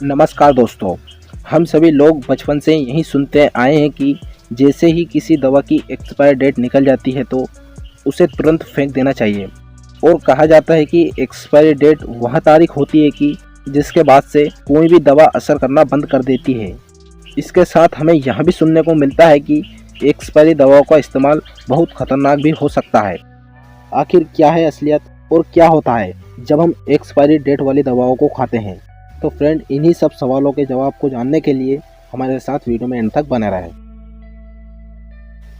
नमस्कार दोस्तों। हम सभी लोग बचपन से यही सुनते आए हैं कि जैसे ही किसी दवा की एक्सपायर डेट निकल जाती है तो उसे तुरंत फेंक देना चाहिए। और कहा जाता है कि एक्सपायरी डेट वह तारीख होती है कि जिसके बाद से कोई भी दवा असर करना बंद कर देती है। इसके साथ हमें यह भी सुनने को मिलता है कि एक्सपायरी दवाओं का इस्तेमाल बहुत खतरनाक भी हो सकता है। आखिर क्या है असलियत और क्या होता है जब हम एक्सपायरी डेट वाली दवाओं को खाते हैं? तो फ्रेंड, इन्हीं सब सवालों के जवाब को जानने के लिए हमारे साथ वीडियो में एंड तक बने रहें।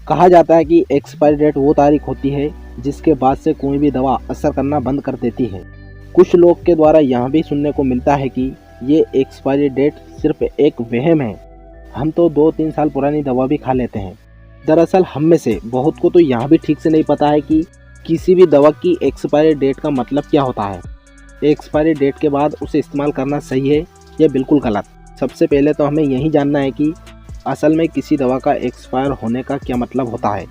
कहा जाता है कि एक्सपायरी डेट वो तारीख होती है जिसके बाद से कोई भी दवा असर करना बंद कर देती है। कुछ लोग के द्वारा यह भी सुनने को मिलता है कि ये एक्सपायरी डेट सिर्फ एक वहम है, हम तो 2-3 साल पुरानी दवा भी खा लेते हैं। दरअसल हम में से बहुत को तो यह भी ठीक से नहीं पता है कि किसी भी दवा की एक्सपायरी डेट का मतलब क्या होता है। एक्सपायरी डेट के बाद उसे इस्तेमाल करना सही है या बिल्कुल गलत। सबसे पहले तो हमें यही जानना है कि असल में किसी दवा का एक्सपायर होने का क्या मतलब होता है।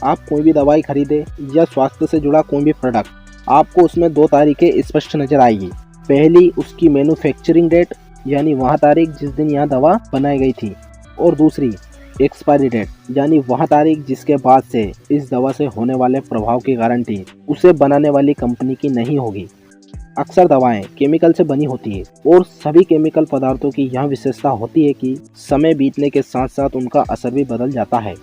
आप कोई भी दवाई खरीदें या स्वास्थ्य से जुड़ा कोई भी प्रोडक्ट, आपको उसमें 2 तारीखें स्पष्ट नज़र आएगी। पहली उसकी मैन्युफैक्चरिंग डेट, यानी वह तारीख जिस दिन यह दवा बनाई गई थी, और दूसरी एक्सपायरी डेट, यानी वह तारीख जिसके बाद से इस दवा से होने वाले प्रभाव की गारंटी उसे बनाने वाली कंपनी की नहीं होगी। अक्सर दवाएं केमिकल से बनी होती है और सभी केमिकल पदार्थों की यह विशेषता होती है कि समय बीतने के साथ साथ उनका असर भी बदल जाता है।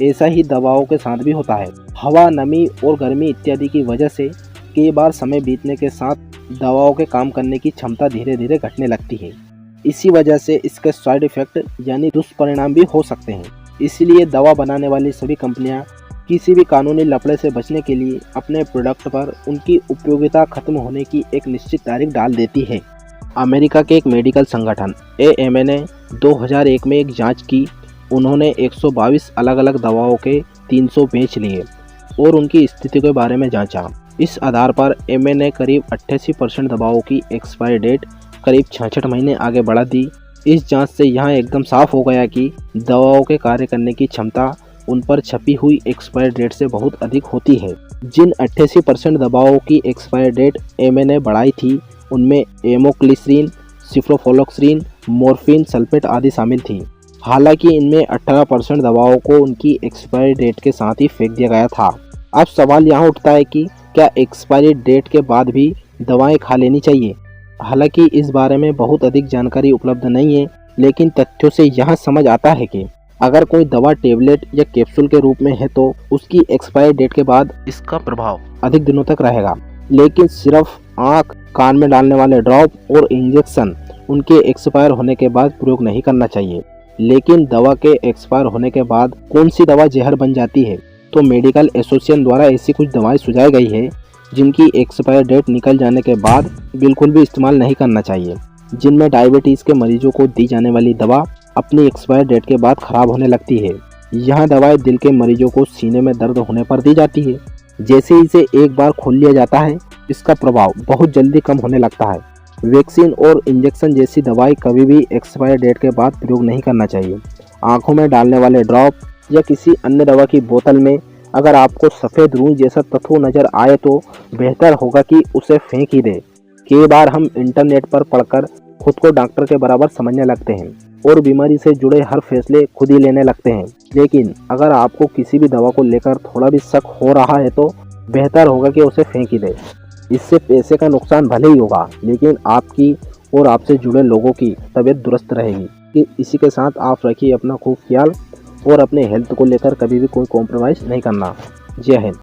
ऐसा ही दवाओं के साथ भी होता है। हवा, नमी और गर्मी इत्यादि की वजह से कई बार समय बीतने के साथ दवाओं के काम करने की क्षमता धीरे धीरे घटने लगती है। इसी वजह से इसके साइड इफेक्ट यानी दुष्परिणाम भी हो सकते हैं। इसलिए दवा बनाने वाली सभी कंपनियां किसी भी कानूनी लफड़े से बचने के लिए अपने प्रोडक्ट पर उनकी उपयोगिता खत्म होने की एक निश्चित तारीख डाल देती है। अमेरिका के एक मेडिकल संगठन AMA ने 2001 में एक जांच की। उन्होंने 122 अलग अलग दवाओं के 300 बेच लिए और उनकी स्थिति के बारे में जांचा। इस आधार पर AMA ने करीब 88% दवाओं की एक्सपायरी डेट करीब 66 महीने आगे बढ़ा दी। इस जांच से यह एकदम साफ हो गया कि दवाओं के कार्य करने की क्षमता उन पर छपी हुई एक्सपायर डेट से बहुत अधिक होती है। जिन 88% दवाओं की एक्सपायर डेट AMA ने बढ़ाई थी उनमें एमोक्लिसरीन, सिफ्रोफोलोक्सीन, मॉर्फिन सल्फेट आदि शामिल थी। हालांकि इनमें 18% दवाओं को उनकी एक्सपायरी डेट के साथ ही फेंक दिया गया था। अब सवाल यहाँ उठता है कि क्या एक्सपायरी डेट के बाद भी दवाएं खा लेनी चाहिए? हालांकि इस बारे में बहुत अधिक जानकारी उपलब्ध नहीं है, लेकिन तथ्यों से यह समझ आता है कि अगर कोई दवा टेबलेट या कैप्सूल के रूप में है तो उसकी एक्सपायरी डेट के बाद इसका प्रभाव अधिक दिनों तक रहेगा। लेकिन सिर्फ आँख, कान में डालने वाले ड्रॉप और इंजेक्शन उनके एक्सपायर होने के बाद प्रयोग नहीं करना चाहिए। लेकिन दवा के एक्सपायर होने के बाद कौन सी दवा जहर बन जाती है? तो मेडिकल एसोसिएशन द्वारा ऐसी कुछ दवाएं सुझाई गई है जिनकी एक्सपायर डेट निकल जाने के बाद बिल्कुल भी इस्तेमाल नहीं करना चाहिए। जिनमें डायबिटीज़ के मरीजों को दी जाने वाली दवा अपनी एक्सपायर डेट के बाद खराब होने लगती है। यह दवाएं दिल के मरीजों को सीने में दर्द होने पर दी जाती है। जैसे ही इसे एक बार खोल लिया जाता है, इसका प्रभाव बहुत जल्दी कम होने लगता है। वैक्सीन और इंजेक्शन जैसी दवाई कभी भी एक्सपायर डेट के बाद प्रयोग नहीं करना चाहिए। आँखों में डालने वाले ड्रॉप या किसी अन्य दवा की बोतल में अगर आपको सफ़ेद रूई जैसा तत्व नज़र आए तो बेहतर होगा कि उसे फेंक ही दें। कई बार हम इंटरनेट पर पढ़कर खुद को डॉक्टर के बराबर समझने लगते हैं और बीमारी से जुड़े हर फैसले खुद ही लेने लगते हैं। लेकिन अगर आपको किसी भी दवा को लेकर थोड़ा भी शक हो रहा है तो बेहतर होगा कि उसे फेंक ही दें। इससे पैसे का नुकसान भले ही होगा, लेकिन आपकी और आपसे जुड़े लोगों की तबीयत दुरुस्त रहेगी। इसी के साथ आप रखिए अपना खूब ख्याल और अपने हेल्थ को लेकर कभी भी कोई कॉम्प्रोमाइज़ नहीं करना। जय हिंद।